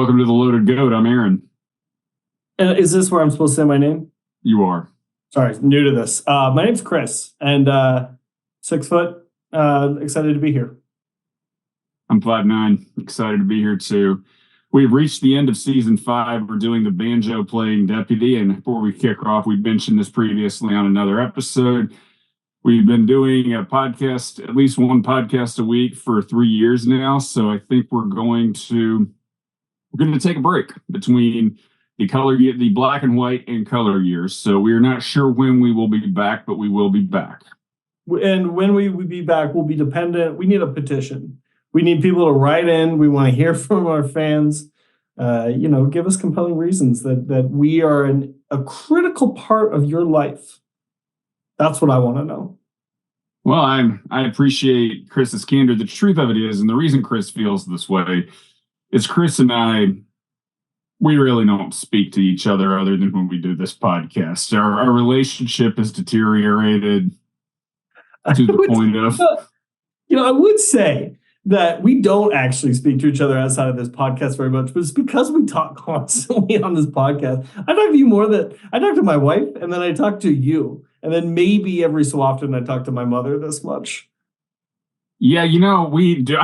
Welcome to the Loaded Goat. I'm Aaron. Is this where I'm supposed to say my name? You are. Sorry, new to this. My name's Chris, and 6 foot. Excited to be here. I'm 5'9", excited to be here too. We've reached the end of season 5. We're doing the banjo playing deputy, and before we kick off, we mentioned this previously on another episode. We've been doing a podcast, at least one podcast a week for 3 years now. So I think we're going to take a break between the black and white and color years. So we're not sure when we will be back, but we will be back. And when we will be back will be dependent. We need a petition. We need people to write in. We want to hear from our fans. Give us compelling reasons that we are a critical part of your life. That's what I want to know. Well, I appreciate Chris's candor. The truth of it is, and the reason Chris feels this way, is Chris and I, we really don't speak to each other other than when we do this podcast. Our relationship has deteriorated to the point of... I would say that we don't actually speak to each other outside of this podcast very much, but it's because we talk constantly on this podcast. I talk to you more than I talk to my wife, and then I talk to you, and then maybe every so often I talk to my mother this much. Yeah, I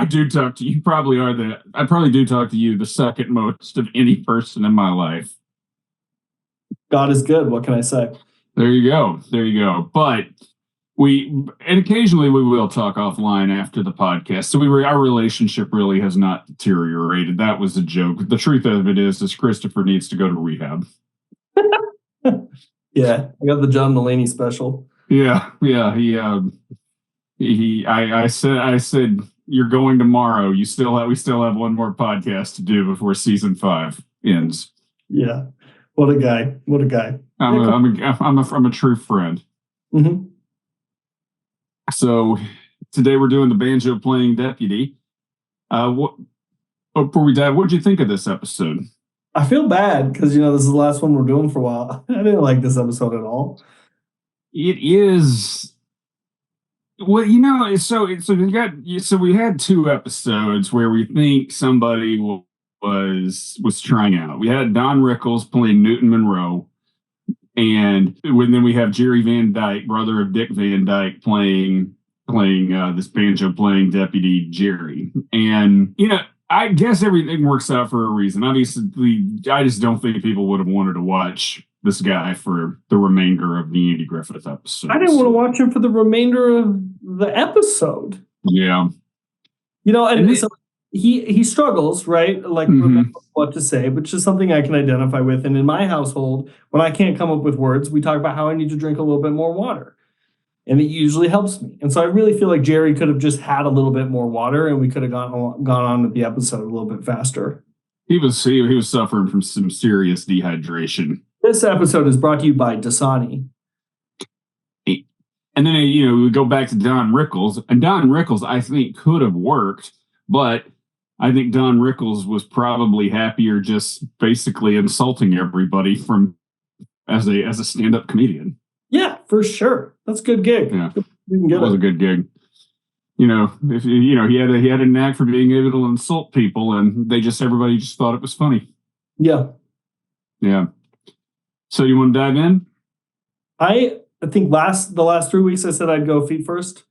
do talk to you. I probably do talk to you the second most of any person in my life. God is good. What can I say? There you go. But occasionally we will talk offline after the podcast. So our relationship really has not deteriorated. That was a joke. The truth of it is Christopher needs to go to rehab. Yeah, I got the John Mulaney special. Yeah. I said you're going tomorrow. We still have one more podcast to do before season 5 ends. Yeah, what a guy! I'm a true friend. Mm-hmm. So today we're doing the banjo playing deputy. Before we dive, what did you think of this episode? I feel bad because this is the last one we're doing for a while. I didn't like this episode at all. It is. Well, so we had 2 episodes where we think somebody was trying out. We had Don Rickles playing Newton Monroe, and then we have Jerry Van Dyke, brother of Dick Van Dyke, playing this banjo playing deputy Jerry. And I guess everything works out for a reason. Obviously, I just don't think people would have wanted to watch this guy for the remainder of the Andy Griffith episode. I didn't want to watch him for the remainder of the episode. Yeah. So he struggles, right? Like, remember what to say, which is something I can identify with. And in my household, when I can't come up with words, we talk about how I need to drink a little bit more water. And it usually helps me. And so I really feel like Jerry could have just had a little bit more water and we could have gone on with the episode a little bit faster. He was suffering from some serious dehydration. This episode is brought to you by Dasani. And then, we go back to Don Rickles. And Don Rickles, I think, could have worked. But I think Don Rickles was probably happier just basically insulting everybody as a stand-up comedian. Yeah, for sure. That's a good gig. Yeah, it was a good gig. He had a knack for being able to insult people, and everybody just thought it was funny. Yeah. Yeah. So you want to dive in? I think the last 3 weeks I said I'd go feet first.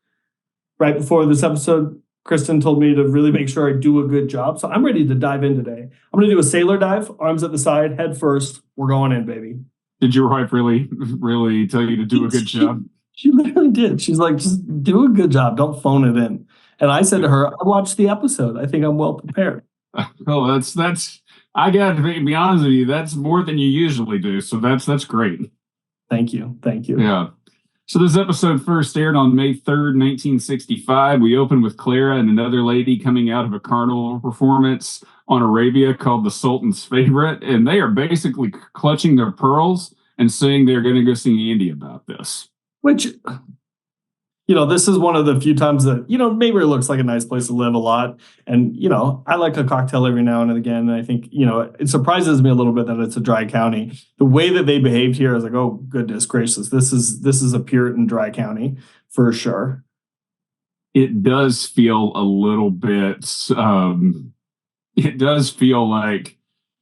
Right before this episode, Kristen told me to really make sure I do a good job. So I'm ready to dive in today. I'm going to do a sailor dive, arms at the side, head first. We're going in, baby. Did your wife really tell you to do a good job? She literally did. She's like, just do a good job. Don't phone it in. And I said to her, I watched the episode. I think I'm well prepared. Oh, that's. I got to be honest with you. That's more than you usually do. So that's great. Thank you. Yeah. So this episode first aired on May 3rd, 1965. We open with Clara and another lady coming out of a carnival performance on Arabia called The Sultan's Favorite. And they are basically clutching their pearls and saying they're going to go see Andy about this. Which, this is one of the few times that, Mayberry looks like a nice place to live a lot. And, I like a cocktail every now and again. And I think, it surprises me a little bit that it's a dry county. The way that they behaved here, I was like, oh, goodness gracious, this is a Puritan dry county for sure. It does feel a little bit, it does feel like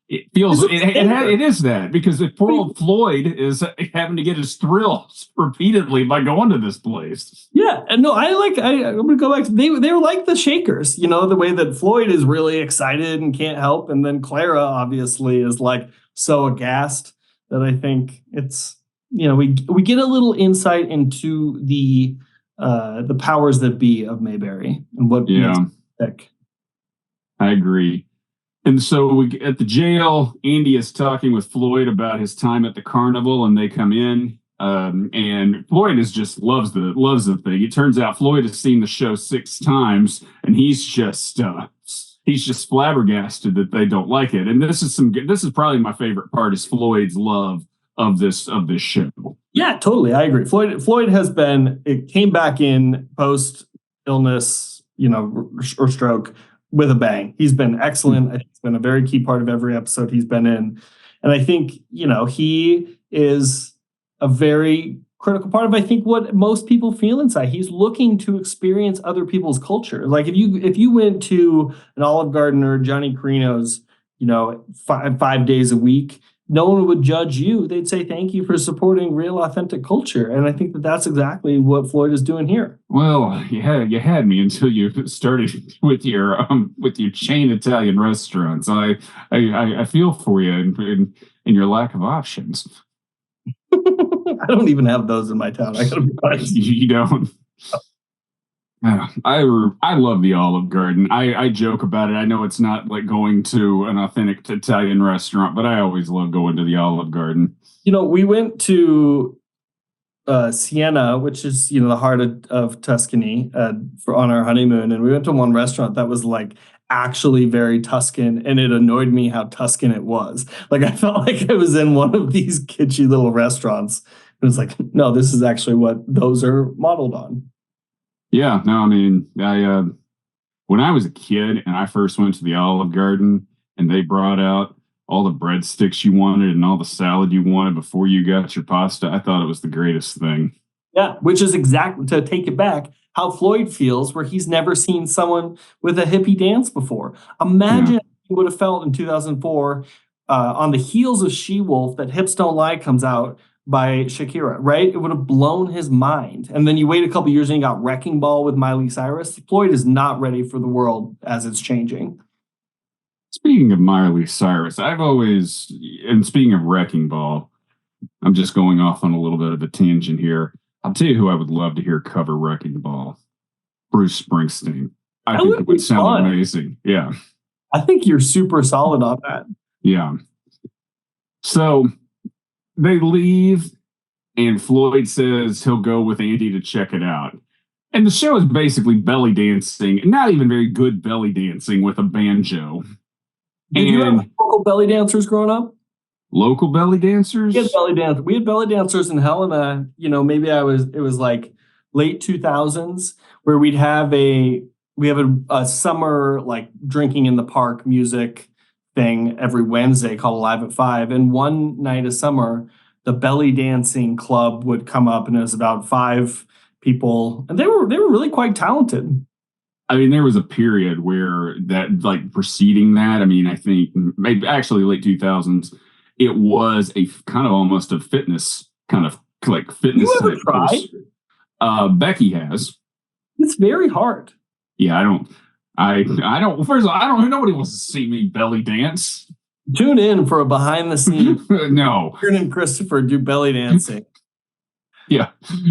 it feels It's a standard. it is that because if poor old Floyd is having to get his thrills repeatedly by going to this place. Yeah, and no, I'm gonna go back to they were like the Shakers, you know, the way that Floyd is really excited and can't help, and then Clara obviously is like so aghast that I think it's we get a little insight into the powers that be of Mayberry and what makes Yeah, it tick. I agree. And so at the jail, Andy is talking with Floyd about his time at the carnival, and they come in. And Floyd is just loves the thing. It turns out Floyd has seen the show 6 times, and he's just flabbergasted that they don't like it. And this is probably my favorite part is Floyd's love of this show. Yeah, totally. I agree. Floyd has been it came back in post illness, or stroke with a bang. He's been excellent. I think it's been a very key part of every episode he's been in. And I think, he is a very critical part of I think what most people feel inside. He's looking to experience other people's culture. Like if you went to an Olive Garden or Johnny Carino's, 5 days a week, no one would judge you. They'd say thank you for supporting real authentic culture. And I think that that's exactly what Floyd is doing here. Well, you had me until you started with your chain Italian restaurants. I feel for you in your lack of options. I don't even have those in my town. I gotta be honest. You don't. I love the Olive Garden. I joke about it. I know it's not like going to an authentic Italian restaurant, but I always love going to the Olive Garden. We went to Siena, which is the heart of Tuscany, on our honeymoon, and we went to one restaurant that was like actually very Tuscan, and it annoyed me how Tuscan it was. Like I felt like I was in one of these kitschy little restaurants. It was like, no, this is actually what those are modeled on. Yeah, no, I mean, when I was a kid and I first went to the Olive Garden and they brought out all the breadsticks you wanted and all the salad you wanted before you got your pasta, I thought it was the greatest thing. Yeah, which is exactly, to take it back, how Floyd feels, where he's never seen someone with a hippie dance before. Imagine Yeah. he would have felt in 2004 on the heels of She-Wolf that Hips Don't Lie comes out by Shakira, right? It would have blown his mind. And then you wait a couple years and you got Wrecking Ball with Miley Cyrus. Floyd is not ready for the world as it's changing. Speaking of Miley Cyrus, and speaking of Wrecking Ball, I'm just going off on a little bit of a tangent here. I'll tell you who I would love to hear cover Wrecking Ball. Bruce Springsteen. I think it would sound amazing. Yeah. I think you're super solid on that. Yeah. So they leave, and Floyd says he'll go with Andy to check it out. And the show is basically belly dancing, not even very good belly dancing with a banjo. Did you have local belly dancers growing up? Local belly dancers? We had belly dancers in Helena. Maybe it was like late 2000s where we have a summer like drinking in the park music thing every Wednesday called Live at 5. And one night of summer, the belly dancing club would come up, and it was about 5 people, and they were really quite talented. I mean, there was a period where that, like preceding that, I mean, I think maybe actually late 2000s, it was a kind of almost a fitness kind of like fitness. You ever tried? Becky has. It's very hard. Yeah, I don't. First of all, nobody wants to see me belly dance. Tune in for a behind the scenes. No. Aaron and Christopher do belly dancing. Yeah.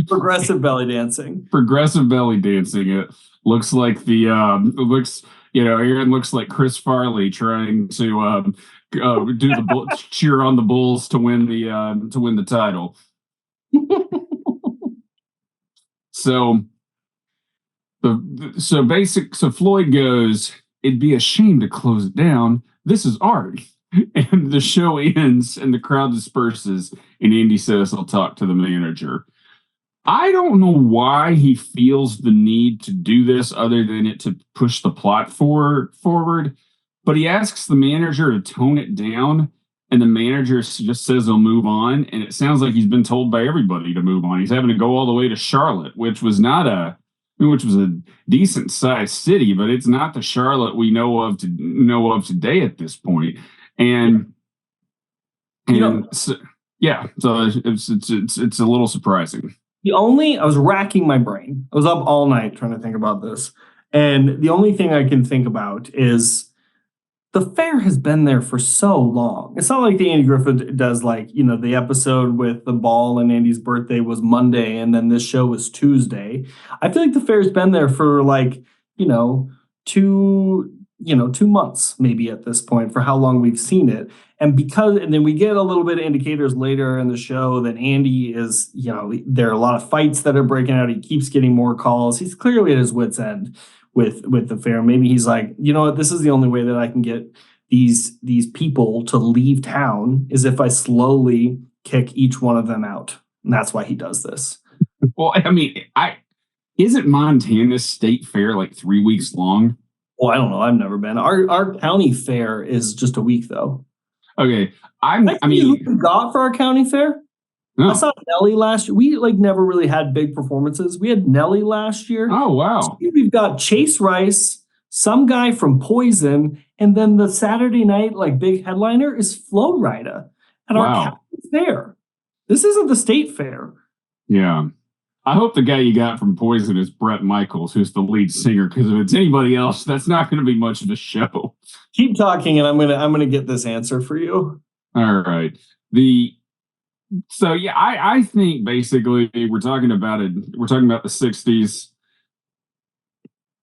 Progressive belly dancing. Progressive belly dancing. It looks like Aaron looks like Chris Farley trying to do the cheer on the Bulls to win the title. So Floyd goes, it'd be a shame to close it down. This is art. And the show ends and the crowd disperses, and Andy says he'll talk to the manager. I don't know why he feels the need to do this other than it to push the plot forward, but he asks the manager to tone it down, and the manager just says he'll move on, and it sounds like he's been told by everybody to move on. He's having to go all the way to Charlotte, which was a decent sized city, but it's not the Charlotte we know of today at this point. And You know, so, yeah, so it's a little surprising. I was racking my brain. I was up all night trying to think about this. And the only thing I can think about is the fair has been there for so long. It's not like the Andy Griffith does, like, the episode with the ball and Andy's birthday was Monday and then this show was Tuesday. I feel like the fair's been there for like, you know, two, 2 months maybe at this point for how long we've seen it. And then we get a little bit of indicators later in the show that Andy is, there are a lot of fights that are breaking out. He keeps getting more calls. He's clearly at his wit's end with the fair. Maybe he's like, you know what, this is the only way that I can get these people to leave town is if I slowly kick each one of them out. And that's why he does this. Well, I mean, isn't Montana's state fair like 3 weeks long? Well, I don't know. I've never been. Our county fair is just a week though. Okay. I mean, who we got for our county fair? No. I saw Nelly last year. We never really had big performances. We had Nelly last year. Oh, wow. We've got Chase Rice, some guy from Poison, and then the Saturday night big headliner is Flo Rida at our county fair. This isn't the state fair. Yeah. I hope the guy you got from Poison is Bret Michaels, who's the lead singer, because if it's anybody else, that's not going to be much of a show. Keep talking, and I'm gonna get this answer for you. All right. So yeah, I think basically we're talking about it. We're talking about the 60s.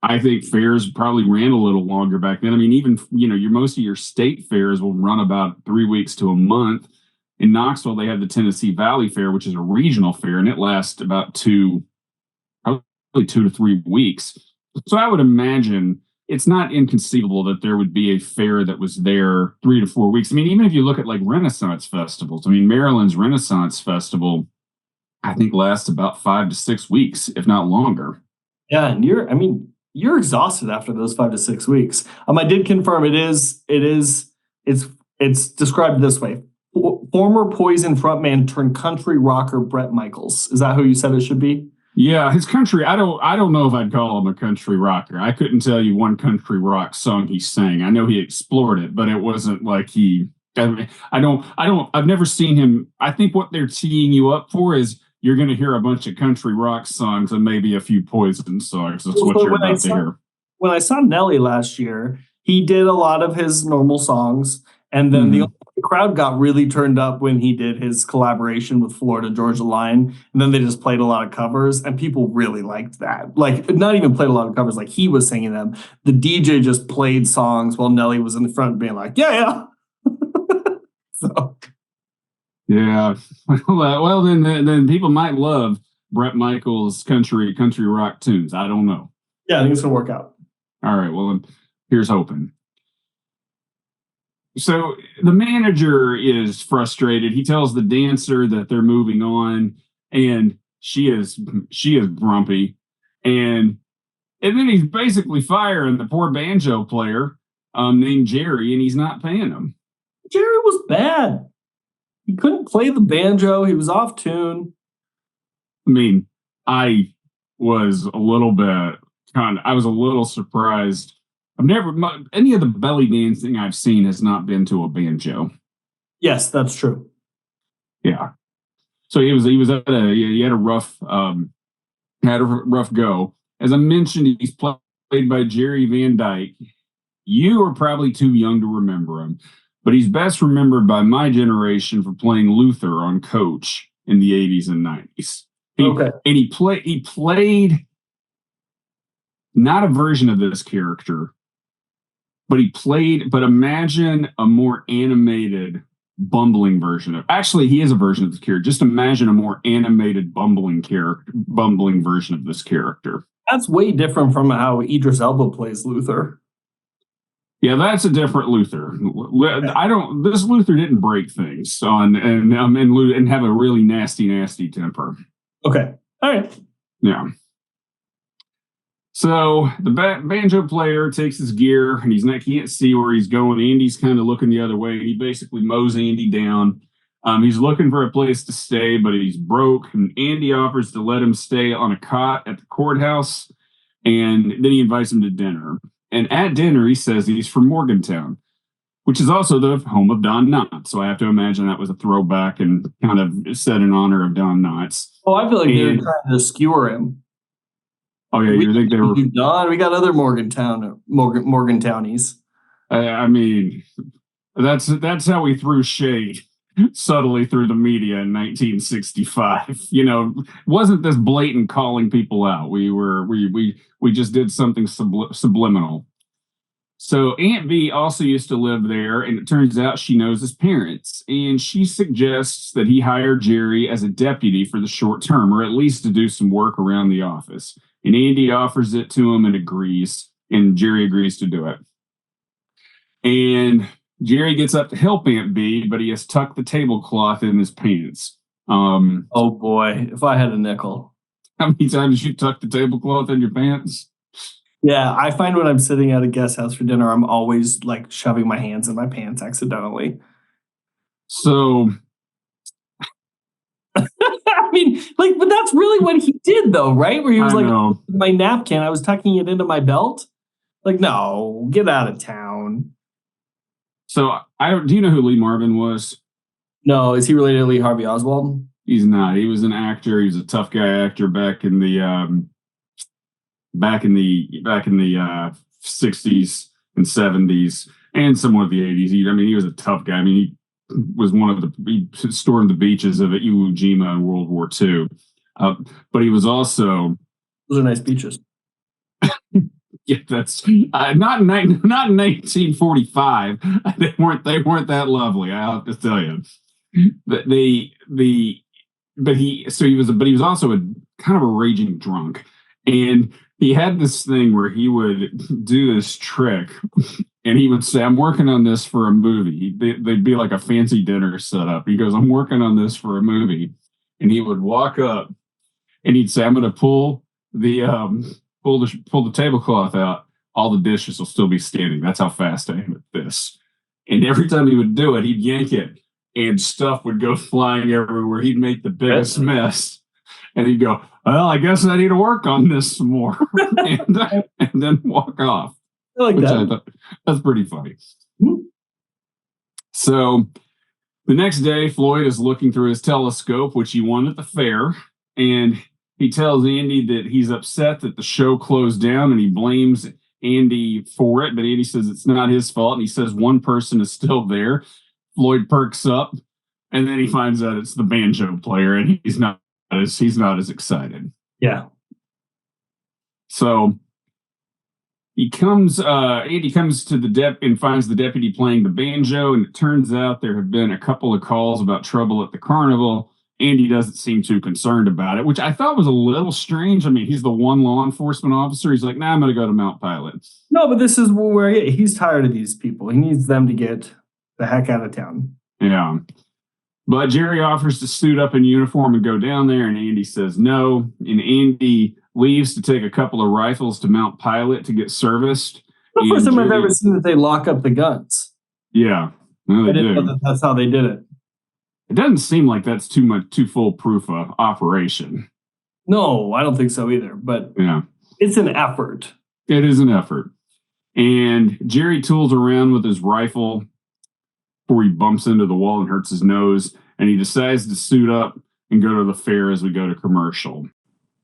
I think fairs probably ran a little longer back then. I mean, even most of your state fairs will run about 3 weeks to a month. In Knoxville, they have the Tennessee Valley Fair, which is a regional fair, and it lasts about probably 2 to 3 weeks. So I would imagine it's not inconceivable that there would be a fair that was there 3 to 4 weeks. I mean, even if you look at like Renaissance festivals, I mean, Maryland's Renaissance Festival, I think lasts about 5 to 6 weeks, if not longer. Yeah, and you're exhausted after those 5 to 6 weeks. I did confirm it's described this way. Former Poison frontman turned country rocker Bret Michaels. Is that who you said it should be? Yeah, his country. I don't know if I'd call him a country rocker. I couldn't tell you one country rock song he sang. I know he explored it, but it wasn't like he. I've never seen him. I think what they're teeing you up for is you're going to hear a bunch of country rock songs and maybe a few Poison songs. That's what you're about to hear. When I saw Nelly last year, he did a lot of his normal songs, and then the crowd got really turned up when he did his collaboration with Florida Georgia Line, and then they just played a lot of covers, and people really liked that. Like, not even played a lot of covers, like he was singing them. The DJ just played songs while Nelly was in the front being like, yeah. So yeah, well then people might love Bret Michaels country rock tunes. I don't know. Yeah, I think it's gonna work out. All right, well, here's hoping. So the manager is frustrated. He tells the dancer that they're moving on, and she is grumpy, and then he's basically firing the poor banjo player named Jerry, and he's not paying him. Jerry was bad. He couldn't play the banjo. He was off tune. I mean, I was a little surprised. Any of the belly dancing I've seen has not been to a banjo. Yes, that's true. Yeah. So he had a rough go. As I mentioned, he's played by Jerry Van Dyke. You are probably too young to remember him, but he's best remembered by my generation for playing Luther on Coach in the 80s and 90s. And he played not a version of this character, but imagine a more animated, bumbling version of. Actually, he is a version of this character. Just imagine a more animated, bumbling version of this character. That's way different from how Idris Elba plays Luther. Yeah, that's a different Luther. This Luther didn't break things and have a really nasty temper. Okay. All right. Yeah. So the banjo player takes his gear and he can't see where he's going. Andy's kind of looking the other way. He basically mows Andy down. He's looking for a place to stay, but he's broke. And Andy offers to let him stay on a cot at the courthouse. And then he invites him to dinner. And at dinner, he says he's from Morgantown. which is also the home of Don Knotts. So I have to imagine that was a throwback and kind of said in honor of Don Knotts. Oh, I feel like they were trying to skewer him. Oh yeah, you think they were? Don, we got other Morgantownies. I mean, that's how we threw shade subtly through the media in 1965. Wasn't this blatant calling people out? We just did something subliminal. So Aunt V also used to live there, and it turns out she knows his parents, and she suggests that he hire Jerry as a deputy for the short term, or at least to do some work around the office. And Andy offers it to him and agrees, and Jerry agrees to do it. And Jerry gets up to help Aunt B, but he has tucked the tablecloth in his pants. Oh boy, if I had a nickel. How many times did you tuck the tablecloth in your pants? Yeah, I find when I'm sitting at a guest house for dinner, I'm always like shoving my hands in my pants accidentally. So, I mean, but that's really what he did, though, right? Where he was my napkin, I was tucking it into my belt. Like, no, get out of town. So, do you know who Lee Marvin was? No, is he related to Lee Harvey Oswald? He's not. He was an actor. He was a tough guy actor back in the 60s and 70s and somewhat the 80s. He was a tough guy. He was he stormed the beaches of Iwo Jima in World War II. But he was also... Those are nice beaches. Yeah, that's not in 1945. They weren't that lovely, I have to tell you. But he was also a kind of a raging drunk. And he had this thing where he would do this trick and he would say, I'm working on this for a movie. They'd be like a fancy dinner set up. He goes, I'm working on this for a movie. And he would walk up and he'd say, I'm going to pull the tablecloth out. All the dishes will still be standing. That's how fast I am at this. And every time he would do it, he'd yank it and stuff would go flying everywhere. He'd make the biggest mess. And he'd go, well, I guess I need to work on this some more. and then walk off. I like that. I thought, that's pretty funny. Mm-hmm. So the next day, Floyd is looking through his telescope, which he won at the fair. And he tells Andy that he's upset that the show closed down and he blames Andy for it. But Andy says it's not his fault. And he says one person is still there. Floyd perks up. And then he finds out it's the banjo player and he's not as excited. Yeah. So Andy comes to the and finds the deputy playing the banjo, and it turns out there have been a couple of calls about trouble at the carnival. Andy doesn't seem too concerned about it, which I thought was a little strange. He's the one law enforcement officer. He's like, I'm going to go to Mount Pilot. No, but this is where he's tired of these people. He needs them to get the heck out of town. Yeah. But Jerry offers to suit up in uniform and go down there, and Andy says no. And Andy leaves to take a couple of rifles to Mount Pilot to get serviced. The first time I've ever seen that they lock up the guns. Yeah. No, they do. Know that's how they did it. It doesn't seem like that's too foolproof a operation. No, I don't think so either. But yeah, it's an effort. It is an effort. And Jerry tools around with his rifle before he bumps into the wall and hurts his nose, and he decides to suit up and go to the fair as we go to commercial.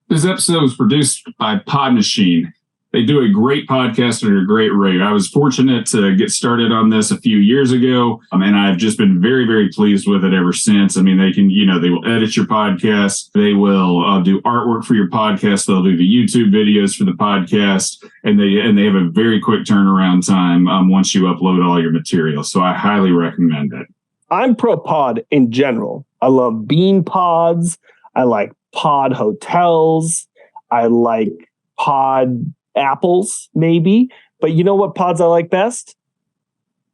This episode was produced by Pod Machine. They do a great podcast at a great rate. I was fortunate to get started on this a few years ago, and I've just been very, very pleased with it ever since. They will edit your podcast. They will do artwork for your podcast. They'll do the YouTube videos for the podcast, and they have a very quick turnaround time once you upload all your material. So I highly recommend it. I'm pro pod in general. I love bean pods. I like pod hotels. I like pod apples, maybe. But you know what pods I like best?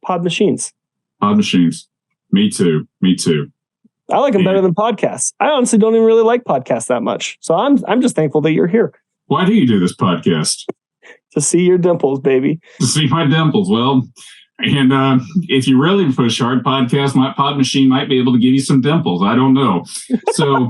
Pod machines. Pod machines. Me too. I like them better than podcasts. I honestly don't even really like podcasts that much. So I'm just thankful that you're here. Why do you do this podcast? To see your dimples, baby. To see my dimples. Well, and if you really push hard, my Pod Machine might be able to give you some dimples. I don't know. So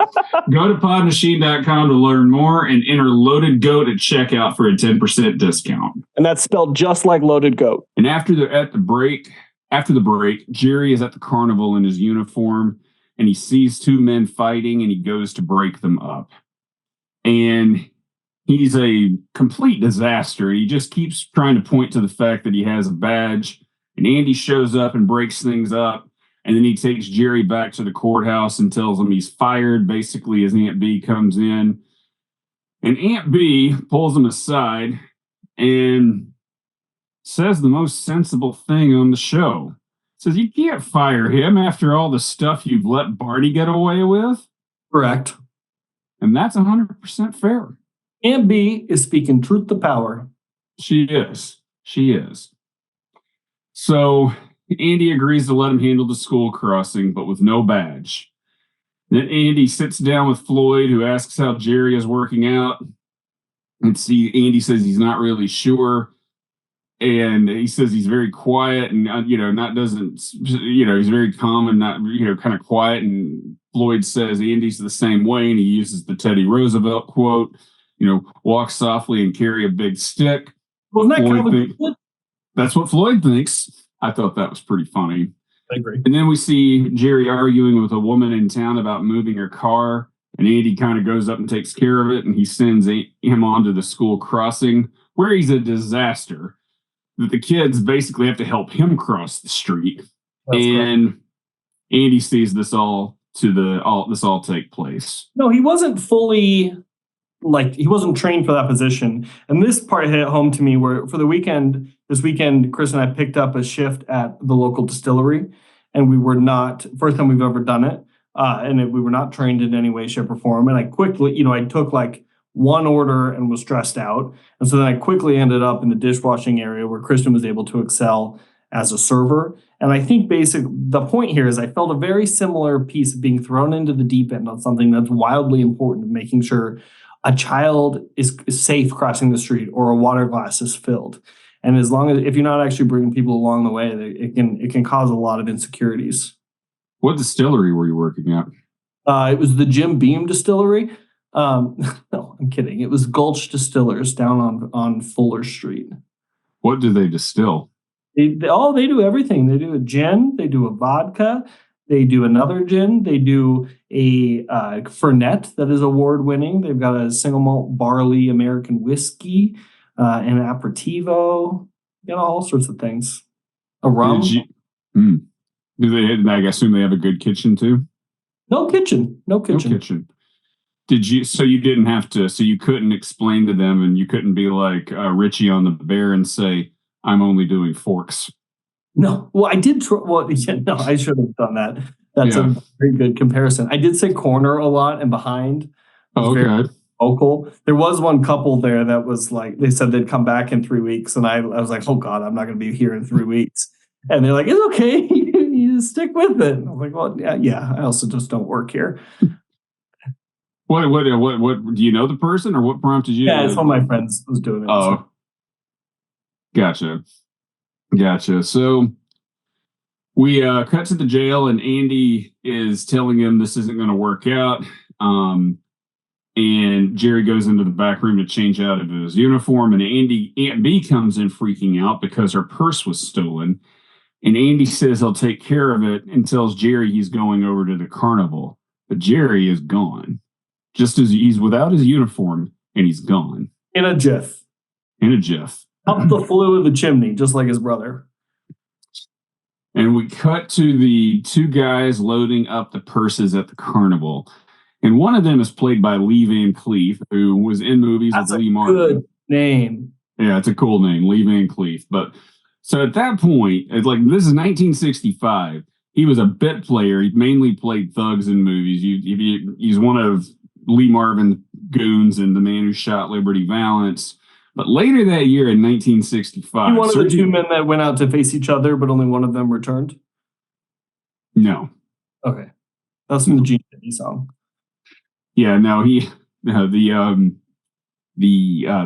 go to podmachine.com to learn more and enter Loaded Goat at checkout for a 10% discount. And that's spelled just like Loaded Goat. And at the break, After the break, Jerry is at the carnival in his uniform and he sees two men fighting and he goes to break them up. And he's a complete disaster. He just keeps trying to point to the fact that he has a badge. And Andy shows up and breaks things up. And then he takes Jerry back to the courthouse and tells him he's fired. Basically, his Aunt B comes in. And Aunt B pulls him aside and says the most sensible thing on the show. Says, you can't fire him after all the stuff you've let Barney get away with. Correct. And that's 100% fair. Aunt B is speaking truth to power. She is. She is. So Andy agrees to let him handle the school crossing, but with no badge. Then Andy sits down with Floyd, who asks how Jerry is working out. And Andy says he's not really sure. And he says he's very quiet and, he's very calm and not, kind of quiet. And Floyd says Andy's the same way. And he uses the Teddy Roosevelt quote, walk softly and carry a big stick. That's what Floyd thinks. I thought that was pretty funny. I agree. And then we see Jerry arguing with a woman in town about moving her car. And Andy kind of goes up and takes care of it. And he sends him onto the school crossing where he's a disaster. That the kids basically have to help him cross the street. That's and correct. Andy sees this all take place. No, he wasn't fully he wasn't trained for that position. And this part hit home to me where this weekend, Chris and I picked up a shift at the local distillery, and we were not, first time we've ever done it. We were not trained in any way, shape, or form. And I quickly, I took one order and was stressed out. And so then I quickly ended up in the dishwashing area where Kristen was able to excel as a server. And I think the point here is I felt a very similar piece of being thrown into the deep end on something that's wildly important, making sure a child is safe crossing the street or a water glass is filled. And as long as, if you're not actually bringing people along the way, it can cause a lot of insecurities. What distillery were you working at? It was the Jim Beam Distillery. No, I'm kidding. It was Gulch Distillers down on Fuller Street. What do they distill? They do everything. They do a gin. They do a vodka. They do another gin. They do a Fernet that is award winning. They've got a single malt barley American whiskey, an aperitivo. Got all sorts of things. A rum. Do they? I assume they have a good kitchen too. No kitchen. Did you? So you didn't have to. So you couldn't explain to them, and you couldn't be like Richie on the Bear and say, "I'm only doing forks." No. Well, I did. No, I should have done that. That's a very good comparison. I did say corner a lot and behind. Okay. Vocal. There was one couple there that was like, they said they'd come back in 3 weeks, and I was like, oh God, I'm not going to be here in 3 weeks. And they're like, it's okay. You stick with it. And I was like, well, yeah. I also just don't work here. What do you know the person, or what prompted you? Yeah, it's one of my friends was doing it. Oh, so. Gotcha. So we cut to the jail, and Andy is telling him this isn't going to work out. And Jerry goes into the back room to change out of his uniform, and Aunt B comes in freaking out because her purse was stolen. And Andy says he'll take care of it and tells Jerry he's going over to the carnival. But Jerry is gone. Just as he's without his uniform, and he's gone. In a jiff. Up the flue of the chimney, just like his brother. And we cut to the two guys loading up the purses at the carnival. And one of them is played by Lee Van Cleef, who was in movies with Lee Martin. That's a good name. Yeah, it's a cool name, Lee Van Cleef. But so at that point, it's like this is 1965. He was a bit player. He mainly played thugs in movies. He's one of Lee Marvin's goons and The Man Who Shot Liberty Valance. But later that year in 1965... One of the two men that went out to face each other, but only one of them returned? No. Okay. That's from the Gene Pitney song. Yeah, no,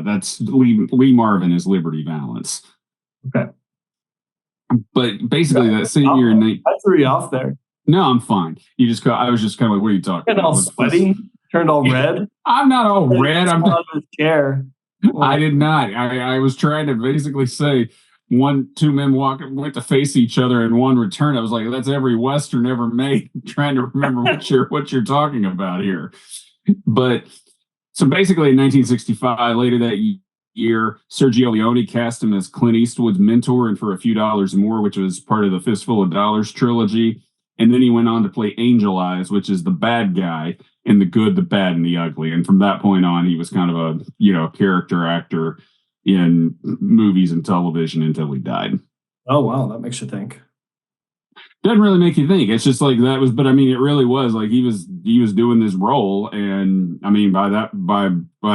that's Lee Marvin is Liberty Valance. Okay. But basically that same year in... I threw you off there. No, I'm fine. I was just kind of like, what are you talking about? All sweaty, turned all red. I'm not all red. I'm on his chair. I did not. I was trying to basically say two men went to face each other and one returned. I was like, that's every Western ever made. I'm trying to remember what you're talking about here. But so basically in 1965, later that year, Sergio Leone cast him as Clint Eastwood's mentor and For a Few Dollars More, which was part of the Fistful of Dollars trilogy. And then he went on to play Angel Eyes, which is the bad guy in The Good, the Bad, and the Ugly. And from that point on, he was kind of a character actor in movies and television until he died. Oh wow, that makes you think. Doesn't really make you think. It's just like that was, but I mean, it really was like he was doing this role, and I mean, by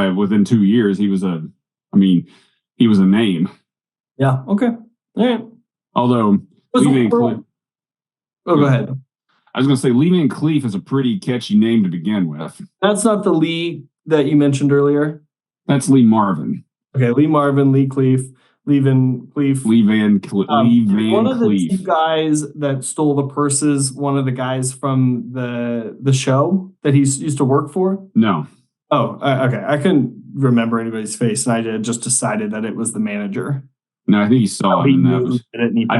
within 2 years, he was a name. Yeah. Okay. All right. Although go ahead. I was going to say Lee Van Cleef is a pretty catchy name to begin with. That's not the Lee that you mentioned earlier. That's Lee Marvin. Okay, Lee Marvin, Lee Cleef, Lee Van Cleef. Lee Van Cleef. One of the two guys that stole the purses, one of the guys from the show that he used to work for? No. Oh, okay. I couldn't remember anybody's face, and I just decided that it was the manager. No, I think he saw it. I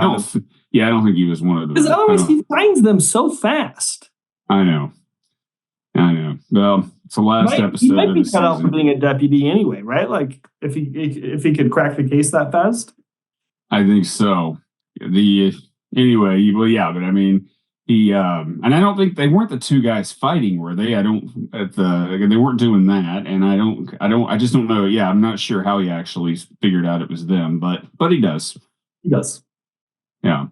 don't think he was one of them. Because otherwise he finds them so fast. I know. Well, it's the last episode. He might be cut out for being a deputy anyway, right? Like if he could crack the case that fast. I think so. But I mean, he and I don't think they weren't the two guys fighting, were they? They weren't doing that, and I just don't know. Yeah, I'm not sure how he actually figured out it was them, but he does. He does. Yeah.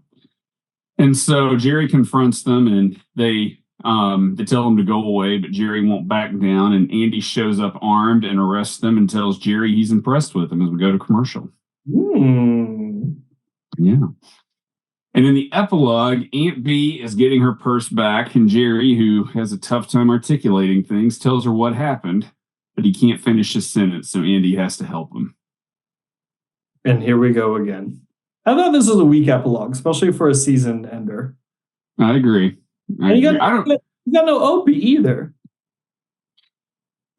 And so Jerry confronts them, and they tell him to go away, but Jerry won't back down, and Andy shows up armed and arrests them and tells Jerry he's impressed with him as we go to commercial. Yeah. And in the epilogue, Aunt B is getting her purse back, and Jerry, who has a tough time articulating things, tells her what happened, but he can't finish his sentence, so Andy has to help him. And here we go again. I thought this was a weak epilogue, especially for a season ender. I agree. You got no Opie either.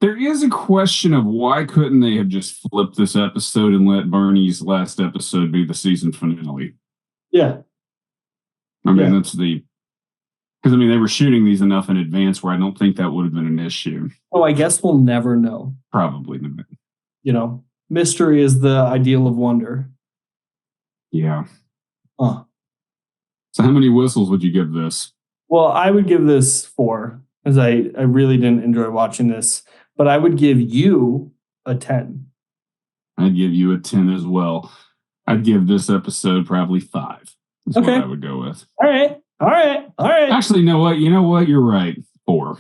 There is a question of why couldn't they have just flipped this episode and let Barney's last episode be the season finale? Yeah. I mean, that's because they were shooting these enough in advance where I don't think that would have been an issue. Oh, I guess we'll never know. Probably not. Mystery is the ideal of wonder. Yeah. So how many whistles would you give this? Well, I would give this 4, because I really didn't enjoy watching this, but I would give you a 10. I'd give you a 10 as well. I'd give this episode probably 5. That's what I would go with. All right. Actually, you know what? You're right. 4.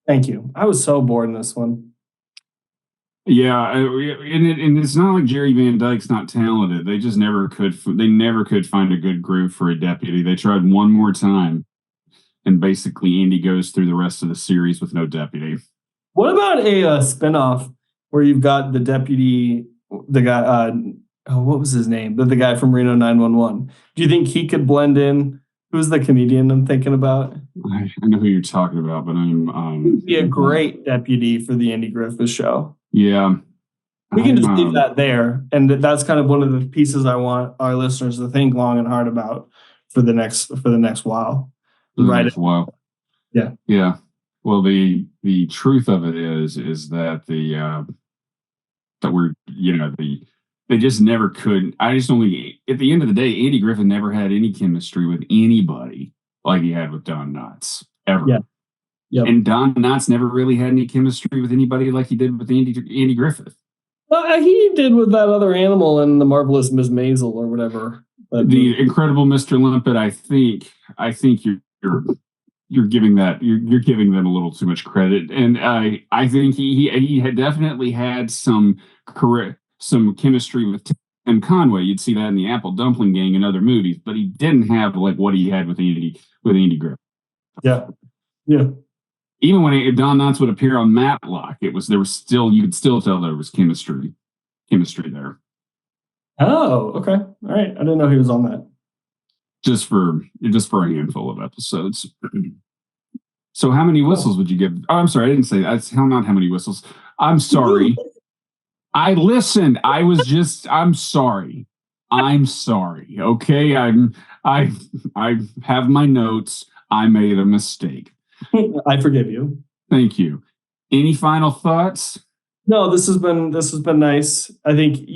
Thank you. I was so bored in this one. Yeah, and it's not like Jerry Van Dyke's not talented. They just never could. They never could find a good groove for a deputy. They tried one more time, and basically Andy goes through the rest of the series with no deputy. What about a spinoff where you've got the deputy, the guy? What was his name? The guy from Reno 911. Do you think he could blend in? Who's the comedian I'm thinking about? I know who you're talking about, but he'd be a great deputy for the Andy Griffith Show. Yeah. We can just leave that there. And that's kind of one of the pieces I want our listeners to think long and hard about for the next while. Right. Wow. Yeah. Yeah. Well, the truth of it is that they just never could. I just only, at the end of the day, Andy Griffith never had any chemistry with anybody like he had with Don Knotts, ever. Yeah. Yep. And Don Knotts never really had any chemistry with anybody like he did with Andy Griffith. He did with that other animal in The Marvelous Miss Maisel or whatever. The Incredible Mr. Limpet. I think you're giving them a little too much credit, and I think he had definitely had some chemistry with Tim Conway. You'd see that in the Apple Dumpling Gang and other movies, but he didn't have like what he had with Andy Griffith. Yeah. Yeah. Even when Don Knotts would appear on Matlock, you could still tell there was chemistry there. Oh, okay. All right. I didn't know he was on that. Just for a handful of episodes. So how many whistles would you give? Oh, I'm sorry. I didn't say that. Not how many whistles. I'm sorry. I listened. I'm sorry. I'm sorry. Okay, I have my notes. I made a mistake. I forgive you. Thank you. Any final thoughts? No, this has been nice. I think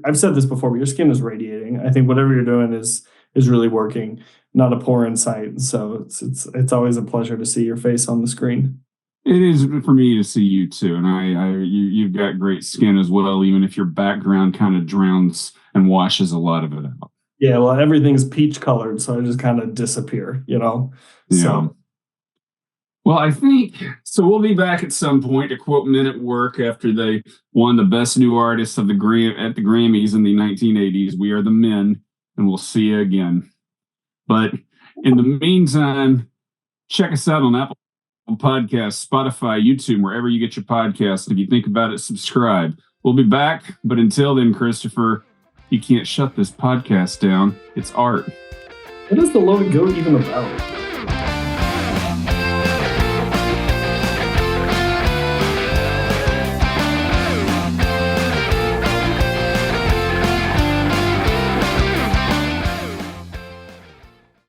I've said this before, but your skin is radiating. I think whatever you're doing is really working. Not a pore in sight. So it's always a pleasure to see your face on the screen. It is for me to see you too, and you've got great skin as well, even if your background kind of drowns and washes a lot of it out. Yeah, well, everything's peach colored, so I just kind of disappear, Yeah. So Well, I think so. We'll be back at some point to quote Men at Work after they won the Best New Artist of the at the Grammys in the 1980s. We are the men, and we'll see you again. But in the meantime, check us out on Apple Podcasts, Spotify, YouTube, wherever you get your podcasts. If you think about it, subscribe. We'll be back. But until then, Christopher, you can't shut this podcast down. It's art. what is the Loaded Goat even about?